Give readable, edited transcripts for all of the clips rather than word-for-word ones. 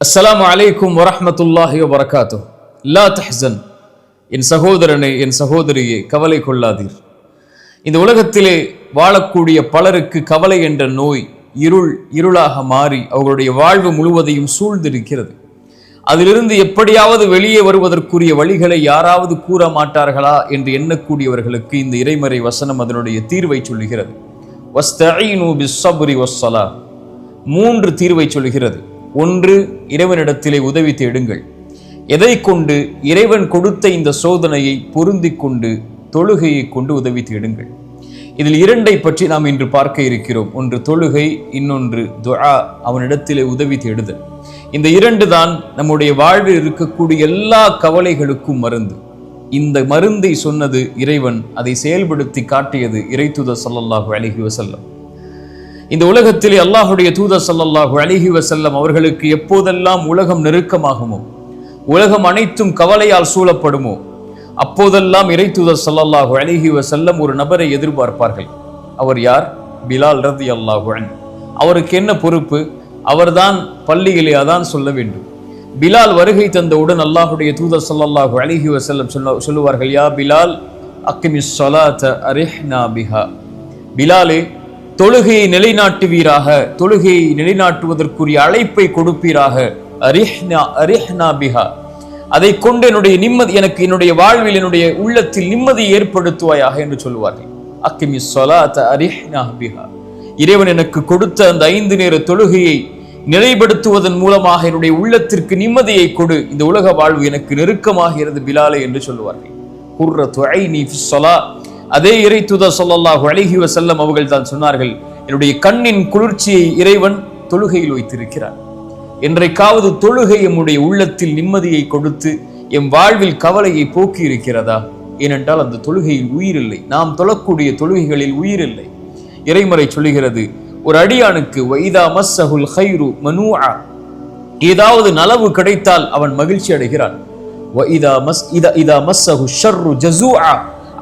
அஸ்ஸலாமு அலைக்கும் வரஹ்மத்துல்லாஹி வபரகாத்துஹ். லா தஹ்சன், என் சகோதரனே, என் சகோதரியே, கவலை கொள்ளாதீர். இந்த உலகத்திலே வாழக்கூடிய பலருக்கு கவலை என்ற நோய் இருளாக மாறி அவர்களுடைய வாழ்வு முழுவதையும் சூழ்ந்திருக்கிறது. அதிலிருந்து எப்படியாவது வெளியே வருவதற்குரிய வழிகளை யாராவது கூற மாட்டார்களா என்று எண்ணக்கூடியவர்களுக்கு இந்த இறைமறை வசனம் அதனுடைய தீர்வை சொல்லுகிறது. வஸ்தஈனு பிஸ்ஸப்ரி வஸ்ஸலாஹ், 3 தீர்வை சொல்லுகிறது. 1, இறைவனிடத்திலே உதவி தேடுங்கள். எதை கொண்டு? இறைவன் கொடுத்த இந்த சோதனையை பொருந்தி கொண்டு தொழுகையை கொண்டு உதவி தேடுங்கள். இதில் 2ஐ பற்றி நாம் இன்று பார்க்க இருக்கிறோம். ஒன்று தொழுகை, இன்னொன்று துஆ, அவனிடத்திலே உதவி தேடுதல். இந்த 2 தான் நம்முடைய வாழ்வில் இருக்கக்கூடிய எல்லா கவலைகளுக்கும் மருந்து. இந்த மருந்தை சொன்னது இறைவன், அதை செயல்படுத்தி காட்டியது இறைத்தூதர் ஸல்லல்லாஹு அலைஹி வஸல்லம். இந்த உலகத்திலே அல்லாஹுடைய தூதர் ஸல்லல்லாஹு அலைஹி வஸல்லம் அவர்களுக்கு எப்போதெல்லாம் உலகம் நெருக்கமாகுமோ, உலகம் அனைத்தும் கவலையால் சூழப்படுமோ, அப்போதெல்லாம் இறைத்தூதர் ஸல்லல்லாஹு அலைஹி வஸல்லம் ஒரு நபரை எதிர்பார்ப்பார்கள். அவர் யார்? பிலால் ரலியல்லாஹு அன்ஹு. அவருக்கு என்ன பொறுப்பு? அவர்தான் பள்ளியிலே அதான் சொல்ல வேண்டும். பிலால் வருகை தந்தவுடன் அல்லாஹுடைய தூதர் ஸல்லல்லாஹு அலைஹி வஸல்லம் சொல்லுவார்கள், யா பிலால் அக்கிமிஸ் ஸலாத அரிஹ்னா பிஹா. பிலாலே, தொழுகையை நிலைநாட்டுவீராக, தொழுகையை நிலைநாட்டுவதற்குரிய அழைப்பை கொடுப்பீராக. அரிஹ்னா பிஹா, அதை கொண்டு என்னுடைய நிம்மதி, எனக்கு என்னுடைய வாழ்வில் என்னுடைய உள்ளத்தில் நிம்மதியை ஏற்படுத்துவாயாக என்று சொல்லுவார்கள். அக்கிமிஸ் ஸலாத அரிஹ்னா பிஹா, இறைவன் எனக்கு கொடுத்த அந்த 5 நேர தொழுகையை நிலைப்படுத்துவதன் மூலமாக என்னுடைய உள்ளத்திற்கு நிம்மதியை கொடு, இந்த உலக வாழ்வு எனக்கு நெருக்கமாகிறது பிலாலே என்று சொல்லுவார்கள். குர்ரத்து ஐனி ஃபிஸ் ஸலா, அதே இறைத்தூதர் ஸல்லல்லாஹு அலைஹி வஸல்லம் அவர்கள் தான் சொன்னார்கள், என்னுடைய கண்ணின் குளிர்ச்சியை இறைவன் தொழுகையில் வைத்திருக்கிறார். என்றைக்காவது தொழுகை நம்முடைய உள்ளத்தில் நிம்மதியை கொடுத்து எம் வாழ்வில் கவலையை போக்கி இருக்கிறதா? ஏனென்றால் அந்த தொழுகையில் உயிர் இல்லை. நாம் தொழக்கூடிய தொழுகைகளில் உயிர் இல்லை. இறைமறை சொல்லுகிறது, ஒரு அடியானுக்கு வைதா மஸ்ஸஹுல் கைரு மனூஆ, ஏதாவது நலவு கிடைத்தால் அவன் மகிழ்ச்சி அடைகிறான். இதா மஸ்ஸஹு ஷர்ரு ஜஸூஆ,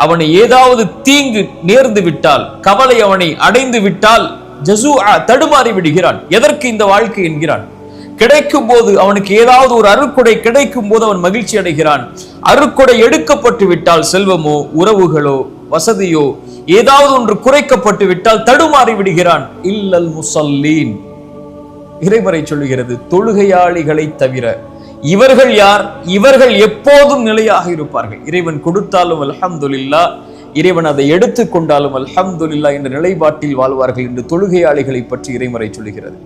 அவனை ஏதாவது தீங்கு நேர்ந்து விட்டால், கவலை அவனை அடைந்து விட்டால், ஜஸூஆ, தடுமாறி விடுகிறான். எதற்கு இந்த வாழ்க்கை என்கிறான். கிடைக்கும் போது அவனுக்கு ஏதாவது ஒரு அருட்கொடை கிடைக்கும் போது அவன் மகிழ்ச்சி அடைகிறான். அருட்கொடை எடுக்கப்பட்டு விட்டால், செல்வமோ உறவுகளோ வசதியோ ஏதாவது ஒன்று குறைக்கப்பட்டு விட்டால் தடுமாறி விடுகிறான். இல்லல் முஸல்லீன், இறைமறை சொல்லுகிறது, தொழுகையாளிகளை தவிர. இவர்கள் யார்? இவர்கள் எப்போதும் நிலையாக இருப்பார்கள். இறைவன் கொடுத்தாலும் அல்ஹம்துலில்லாஹ், இறைவன் அதை எடுத்துக் கொண்டாலும் அல்ஹம்துலில்லாஹ் என்ற நிலைப்பாட்டில் வாழ்வார்கள் என்று தொழுகையாளிகளை பற்றி இறைமறை சொல்லுகிறது.